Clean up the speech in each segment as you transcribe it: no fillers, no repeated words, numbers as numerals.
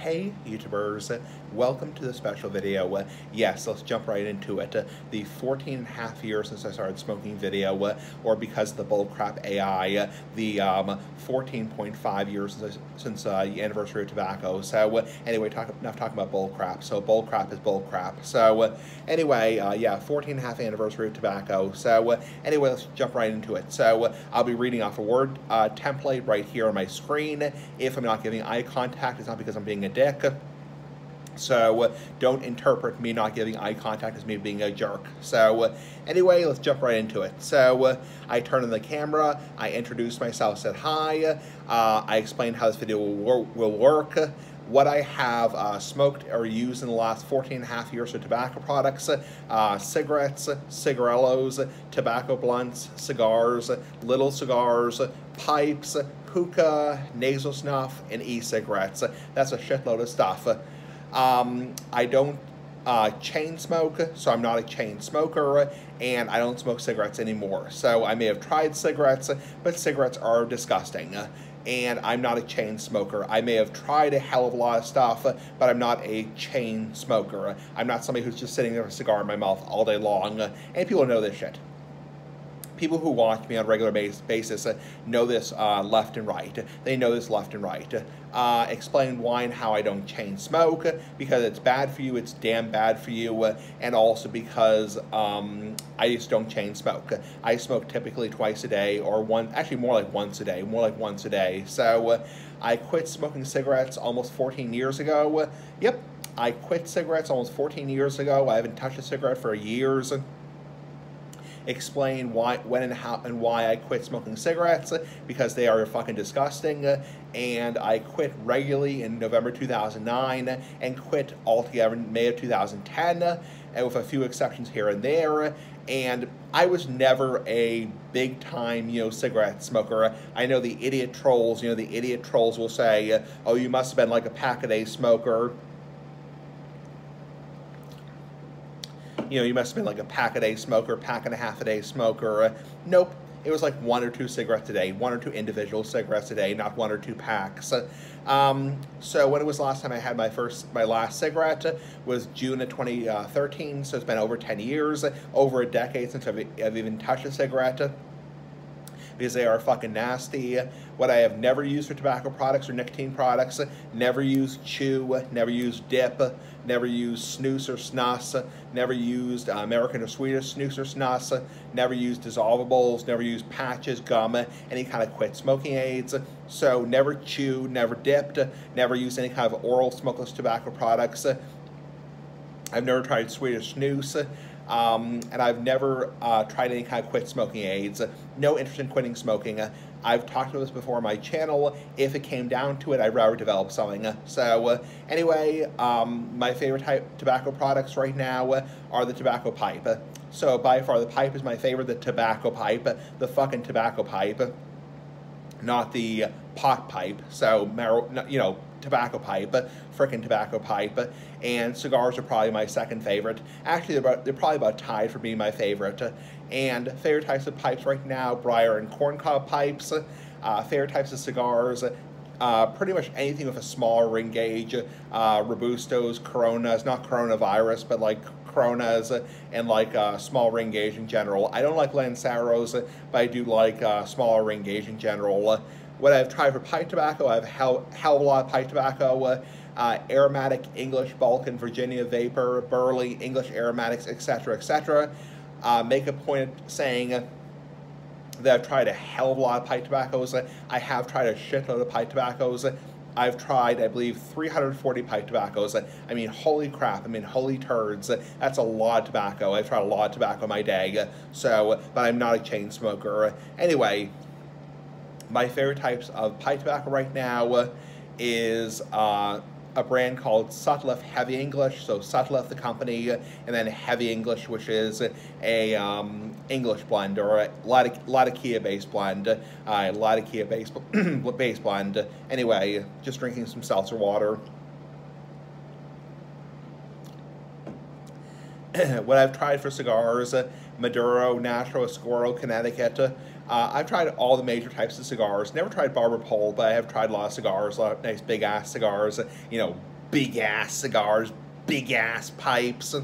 Hey YouTubers, welcome to the special video. Yes, let's jump right into it. The 14 and a half years since I started smoking video, or because of the bullcrap AI, the 14.5 years since the anniversary of tobacco. So anyway, enough talking about bullcrap. So bullcrap is bullcrap. So anyway, yeah, 14 and a half anniversary of tobacco. So anyway, let's jump right into it. So I'll be reading off a word template right here on my screen. If I'm not giving eye contact, it's not because I'm being a dick. So don't interpret me not giving eye contact as me being a jerk. So anyway, let's jump right into it. So I turn on the camera, I introduce myself, said hi, I explained how this video will work, what I have smoked or used in the last 14 and a half years of tobacco products, cigarettes, cigarillos, tobacco blunts, cigars, little cigars, pipes, hookah, nasal snuff, and e-cigarettes. That's a shitload of stuff. I don't chain smoke, so I'm not a chain smoker, and I don't smoke cigarettes anymore. So I may have tried cigarettes, but cigarettes are disgusting. And I'm not a chain smoker. I may have tried a hell of a lot of stuff, but I'm not a chain smoker. I'm not somebody who's just sitting there with a cigar in my mouth all day long, and people know this shit. People who watch me on a regular basis know this left and right. They know this left and right. Explain why and how I don't chain smoke, because it's bad for you, it's damn bad for you, and also because I just don't chain smoke. I smoke typically twice a day, or actually more like once a day. So I quit smoking cigarettes almost 14 years ago. Yep, I quit cigarettes almost 14 years ago. I haven't touched a cigarette for years. Explain why, when, and how, and why I quit smoking cigarettes, because they are fucking disgusting, and I quit regularly in November 2009, and quit altogether in May of 2010, and with a few exceptions here and there, and I was never a big-time, cigarette smoker. I know the idiot trolls, will say, oh, you must have been like a pack-a-day smoker. You must have been like a pack-a-day smoker, pack-and-a-half-a-day smoker. Nope, it was like 1 or 2 cigarettes a day, 1 or 2 individual cigarettes a day, not 1 or 2 packs. So when it was last time I had my last cigarette was June of 2013, so it's been over 10 years, over a decade since I've even touched a cigarette, because they are fucking nasty. What I have never used for tobacco products or nicotine products, never used chew, never used dip, never used snus or snus, never used American or Swedish snus or snus, never used dissolvables, never used patches, gum, any kind of quit smoking aids. So never chewed, never dipped, never used any kind of oral smokeless tobacco products. I've never tried Swedish snus. And I've never tried any kind of quit smoking aids. No interest in quitting smoking. I've talked about this before on my channel. If it came down to it, I'd rather develop something. So anyway, my favorite type tobacco products right now are the tobacco pipe. So by far the pipe is my favorite, the tobacco pipe, the fucking tobacco pipe, not the pot pipe. So, tobacco pipe, frickin' tobacco pipe, and cigars are probably my second favorite. Actually, they're probably about tied for being my favorite. And favorite types of pipes right now, briar and corncob pipes. Favorite types of cigars, pretty much anything with a smaller ring gauge, Robustos, Coronas, not coronavirus, but like Coronas, and like small ring gauge in general. I don't like Lanceros, but I do like smaller ring gauge in general. What I've tried for pipe tobacco, I have a hell of a lot of pipe tobacco, aromatic, English, Balkan, Virginia, Vapor, Burley, English aromatics, etc., etc. Make a point of saying that I've tried a hell of a lot of pipe tobaccos. I have tried a shitload of pipe tobaccos. I've tried, I believe, 340 pipe tobaccos. I mean, holy crap. I mean, holy turds. That's a lot of tobacco. I've tried a lot of tobacco in my day. So, but I'm not a chain smoker. Anyway, my favorite types of pipe tobacco right now is a brand called Sutliff Heavy English. So Sutliff, the company, and then Heavy English, which is a English blend, or a Latakia-based blend, base blend. Anyway, just drinking some seltzer water. What I've tried for cigars, Maduro, Nashua, Oscuro, Connecticut. I've tried all the major types of cigars. Never tried Barber Pole, but I have tried a lot of cigars, a lot of nice big ass cigars. big-ass cigars, big-ass pipes.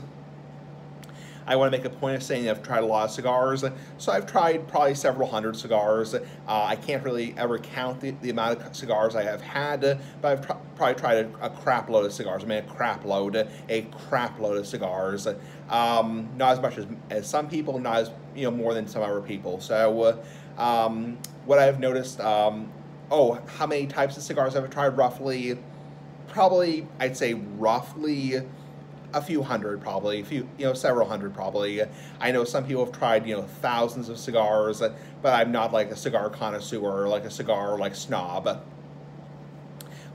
I want to make a point of saying I've tried a lot of cigars, so I've tried probably several hundred cigars. I can't really ever count the amount of cigars I have had, but I've probably tried a crap load of cigars. I mean, a crap load of cigars. Not as much as some people, not as more than some other people. So, what I've noticed, how many types of cigars I've tried? Probably, I'd say roughly a few hundred, probably, several hundred, probably. I know some people have tried, thousands of cigars, but I'm not like a cigar connoisseur or like a cigar snob.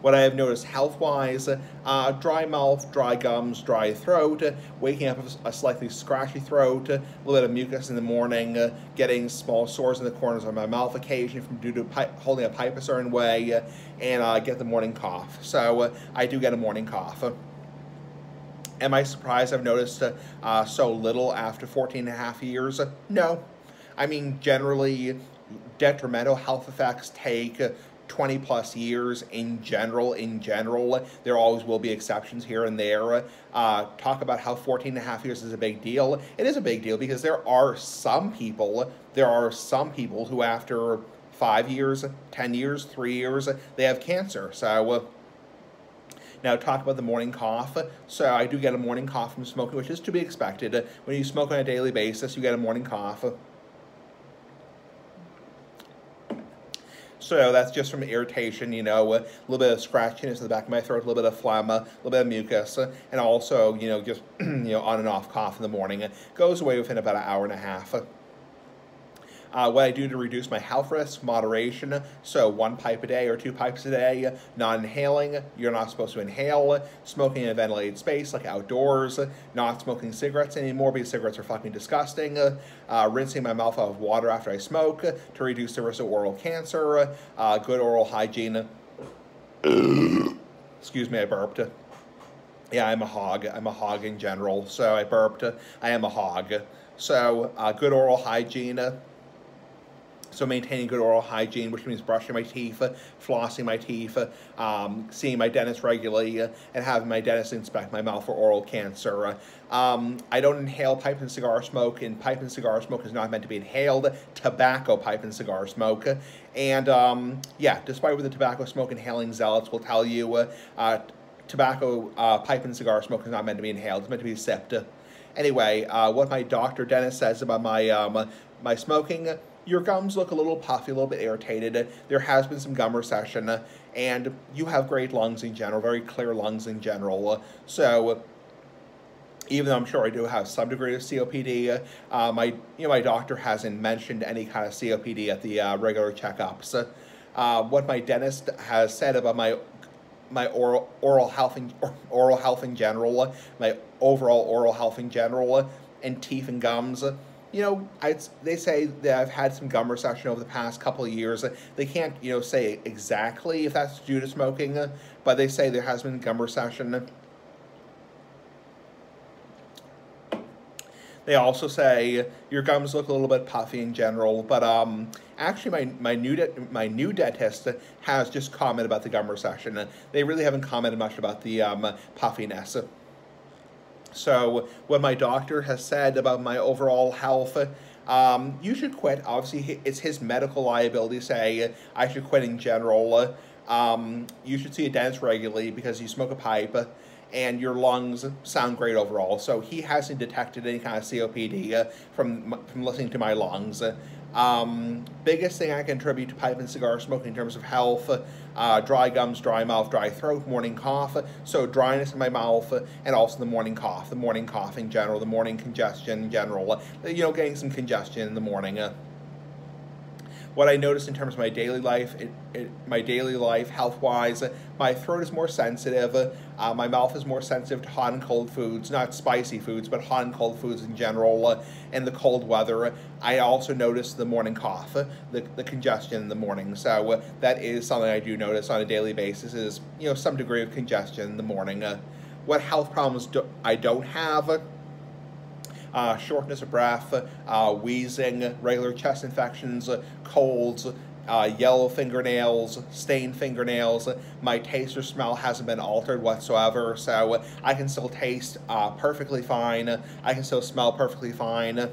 What I have noticed health-wise, dry mouth, dry gums, dry throat, waking up with a slightly scratchy throat, a little bit of mucus in the morning, getting small sores in the corners of my mouth occasionally due to holding a pipe a certain way, and get the morning cough. So I do get a morning cough. Am I surprised I've noticed so little after 14 and a half years? No. I mean, generally, detrimental health effects take 20 plus years in general. There always will be exceptions here and there. Talk about how 14 and a half years is a big deal. It is a big deal because there are some people who after 5 years, 10 years, 3 years, they have cancer. So, now, talk about the morning cough. So I do get a morning cough from smoking, which is to be expected. When you smoke on a daily basis, you get a morning cough. So that's just from irritation, a little bit of scratchiness in the back of my throat, a little bit of phlegm, a little bit of mucus, and also, just, on and off cough in the morning. It goes away within about an hour and a half. What I do to reduce my health risks, moderation, so 1 pipe a day or 2 pipes a day, not inhaling, you're not supposed to inhale, smoking in a ventilated space like outdoors, not smoking cigarettes anymore because cigarettes are fucking disgusting, rinsing my mouth out of water after I smoke to reduce the risk of oral cancer, good oral hygiene. Excuse me, I burped. Yeah, I'm a hog in general, so I burped, I am a hog. So, good oral hygiene. So maintaining good oral hygiene, which means brushing my teeth, flossing my teeth, seeing my dentist regularly, and having my dentist inspect my mouth for oral cancer. I don't inhale pipe and cigar smoke, and pipe and cigar smoke is not meant to be inhaled. Tobacco pipe and cigar smoke. And yeah, despite what the tobacco smoke inhaling zealots will tell you, tobacco pipe and cigar smoke is not meant to be inhaled. It's meant to be sipped. Anyway, what my doctor dentist says about my my smoking: your gums look a little puffy, a little bit irritated. There has been some gum recession, and you have great lungs in general, very clear lungs in general. So, even though I'm sure I do have some degree of COPD, my doctor hasn't mentioned any kind of COPD at the regular checkups. What my dentist has said about my oral health in general, my overall oral health in general, and teeth and gums. They say that I've had some gum recession over the past couple of years. They can't, say exactly if that's due to smoking, but they say there has been gum recession. They also say your gums look a little bit puffy in general, but actually my new dentist has just commented about the gum recession. They really haven't commented much about the puffiness. So what my doctor has said about my overall health, you should quit. Obviously, it's his medical liability to say I should quit in general. You should see a dentist regularly because you smoke a pipe and your lungs sound great overall. So he hasn't detected any kind of COPD from listening to my lungs. Biggest thing I can attribute to pipe and cigar smoking in terms of health, dry gums, dry mouth, dry throat, morning cough, so dryness in my mouth, and also the morning cough in general, the morning congestion in general, getting some congestion in the morning. What I noticed in terms of my daily life, health-wise, my throat is more sensitive. My mouth is more sensitive to hot and cold foods, not spicy foods, but hot and cold foods in general, and the cold weather. I also noticed the morning cough, the congestion in the morning. So that is something I do notice on a daily basis is, some degree of congestion in the morning. What health problems I don't have? Shortness of breath, wheezing, regular chest infections, colds, yellow fingernails, stained fingernails. My taste or smell hasn't been altered whatsoever, so I can still taste perfectly fine. I can still smell perfectly fine.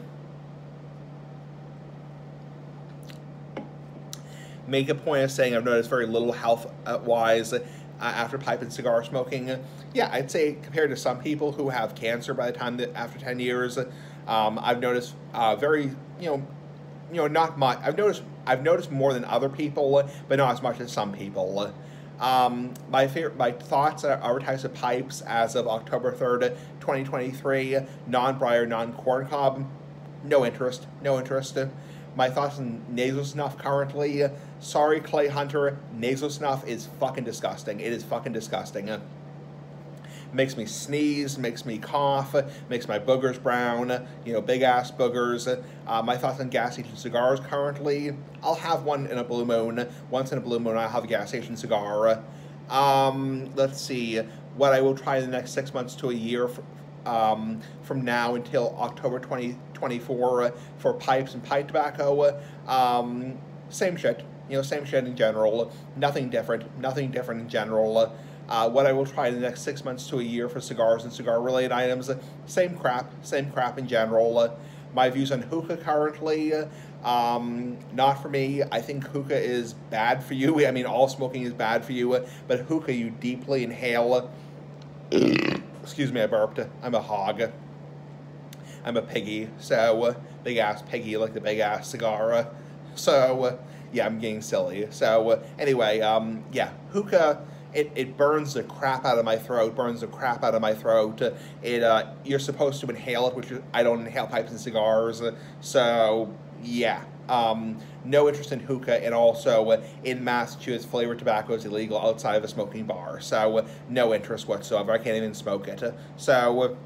Make a point of saying I've noticed very little health-wise after pipe and cigar smoking. Yeah, I'd say compared to some people who have cancer by the time that after 10 years, I've noticed very, not much. I've noticed more than other people, but not as much as some people. My thoughts are advertised of pipes as of October 3rd, 2023, non-briar, non-corn cob, no interest, no interest. My thoughts on nasal snuff currently, sorry Clay Hunter, nasal snuff is fucking disgusting. It is fucking disgusting. Makes me sneeze, makes me cough, makes my boogers brown, big ass boogers. My thoughts on gas station cigars currently, I'll have one in a blue moon. Once in a blue moon, I'll have a gas station cigar. Let's see, what I will try in the next 6 months to a year from now until October 2024 for pipes and pipe tobacco. Same shit, same shit in general. Nothing different in general. What I will try in the next 6 months to a year for cigars and cigar-related items, same crap in general. My views on hookah currently, not for me. I think hookah is bad for you. I mean, all smoking is bad for you, but hookah you deeply inhale. Excuse me, I burped. I'm a hog. I'm a piggy, so big ass piggy like the big ass cigar. So yeah, I'm getting silly. So anyway, yeah, hookah. It burns the crap out of my throat, you're supposed to inhale it, which I don't inhale pipes and cigars, so yeah. No interest in hookah, and also in Massachusetts, flavored tobacco is illegal outside of a smoking bar, so no interest whatsoever. I can't even smoke it. So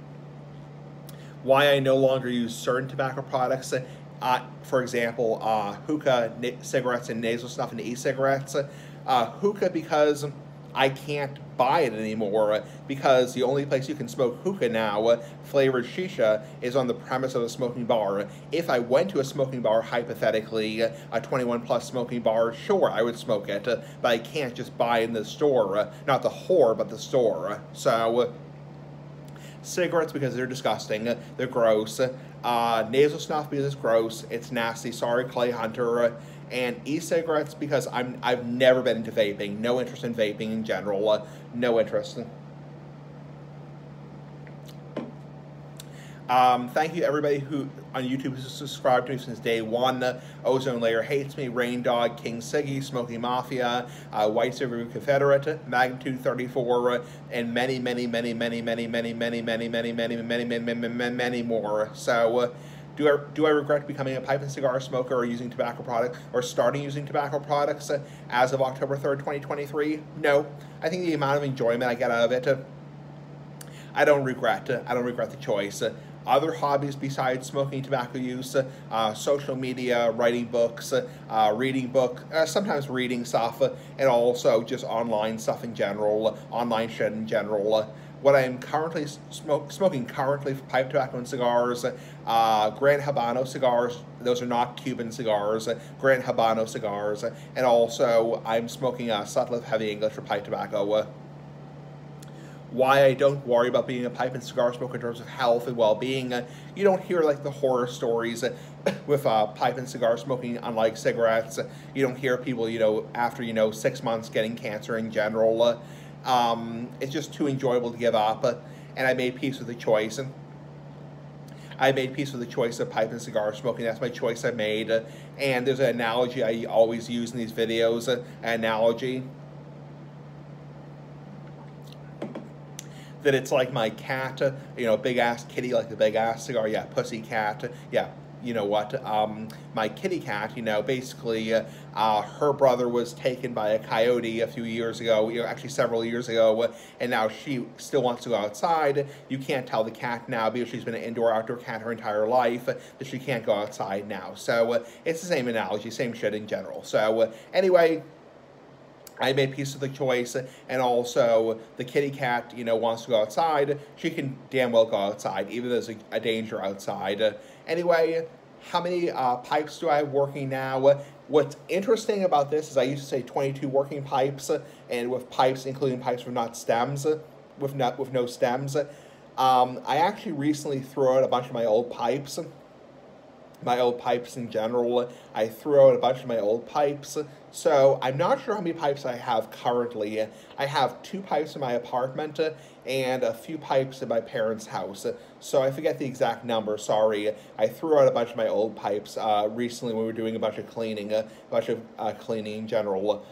why I no longer use certain tobacco products, for example, hookah, cigarettes, and nasal snuff and e-cigarettes. Hookah because I can't buy it anymore, because the only place you can smoke hookah now, flavored shisha, is on the premise of a smoking bar. If I went to a smoking bar, hypothetically, a 21 plus smoking bar, sure, I would smoke it, but I can't just buy it in the store, not the whore, but the store. So, cigarettes because they're disgusting, they're gross. Nasal snuff because it's gross, it's nasty, sorry Clay Hunter. And e-cigarettes because I've never been into vaping. No interest in vaping in general. No interest. Thank you everybody who on YouTube has subscribed to me since day one. Ozone Layer Hates Me, Rain Dog, King Siggy, Smoky Mafia, White Silver Confederate, Magnitude 34, and many more. So do I regret becoming a pipe and cigar smoker or using tobacco products, or starting using tobacco products as of October 3rd, 2023? No. I think the amount of enjoyment I get out of it, I don't regret the choice. Other hobbies besides smoking tobacco use, social media, writing books, reading books, sometimes reading stuff, and also just online stuff in general, online shit in general. What I'm currently smoking currently for pipe tobacco and cigars, Gran Habano cigars. Those are not Cuban cigars, Gran Habano cigars. And also, I'm smoking Sutliff Heavy English for pipe tobacco. Why I don't worry about being a pipe and cigar smoker in terms of health and well-being. You don't hear like the horror stories with pipe and cigar smoking, unlike cigarettes. You don't hear people, after, 6 months getting cancer in general. It's just too enjoyable to give up, and I made peace with the choice. I made peace with the choice of pipe and cigar smoking. That's my choice I made. And there's an analogy I always use in these videos, an analogy that it's like my cat, big ass kitty like the big ass cigar, yeah, pussy cat, yeah. You know what, my kitty cat, basically her brother was taken by a coyote a few years ago, actually several years ago, and now she still wants to go outside. You can't tell the cat now, because she's been an indoor-outdoor cat her entire life, that she can't go outside now. So it's the same analogy, same shit in general. So anyway, I made peace with the choice, and also the kitty cat, wants to go outside. She can damn well go outside, even though there's a danger outside. Anyway, how many pipes do I have working now? What's interesting about this is I used to say 22 working pipes, and with pipes, including pipes with not stems, with no stems. I actually recently threw out a bunch of my old pipes in general. I threw out a bunch of my old pipes, so I'm not sure how many pipes I have currently. I have 2 pipes in my apartment and a few pipes in my parents' house. So I forget the exact number, sorry. I threw out a bunch of my old pipes recently when we were doing a bunch of cleaning, cleaning in general.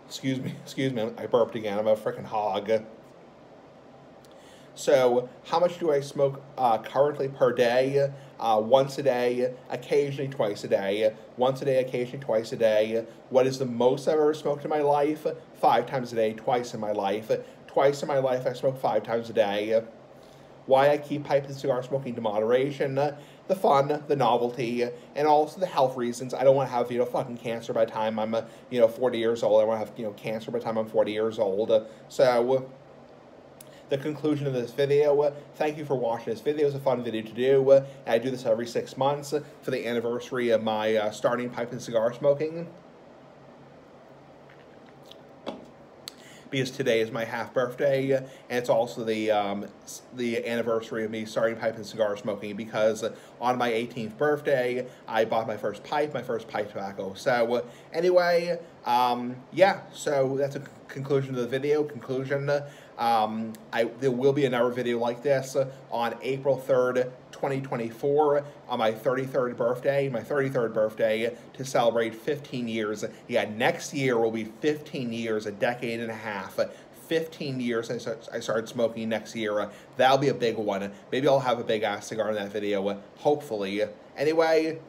Excuse me, I burped again, I'm a freaking hog. So, how much do I smoke currently per day? Once a day, occasionally twice a day. Once a day, occasionally twice a day. What is the most I've ever smoked in my life? 5 times a day, twice in my life. Twice in my life, I smoke 5 times a day. Why I keep pipe and cigar smoking to moderation? The fun, the novelty, and also the health reasons. I don't want to have, fucking cancer by the time I'm, 40 years old. I want to have, cancer by the time I'm 40 years old. So, the conclusion of this video. Thank you for watching this video. It's a fun video to do. And I do this every 6 months for the anniversary of my starting pipe and cigar smoking. Because today is my half birthday, and it's also the anniversary of me starting pipe and cigar smoking, because on my 18th birthday, I bought my first pipe tobacco. So anyway, yeah, so that's a conclusion of the video. There will be another video like this on April 3rd, 2024, on my 33rd birthday, to celebrate 15 years. Yeah, next year will be 15 years, a decade and a half. 15 years I started smoking next year. That'll be a big one. Maybe I'll have a big-ass cigar in that video, hopefully. Anyway,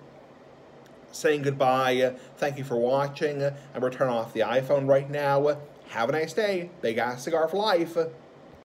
saying goodbye. Thank you for watching. I'm going to turn off the iPhone right now. Have a nice day. Big-ass cigar for life.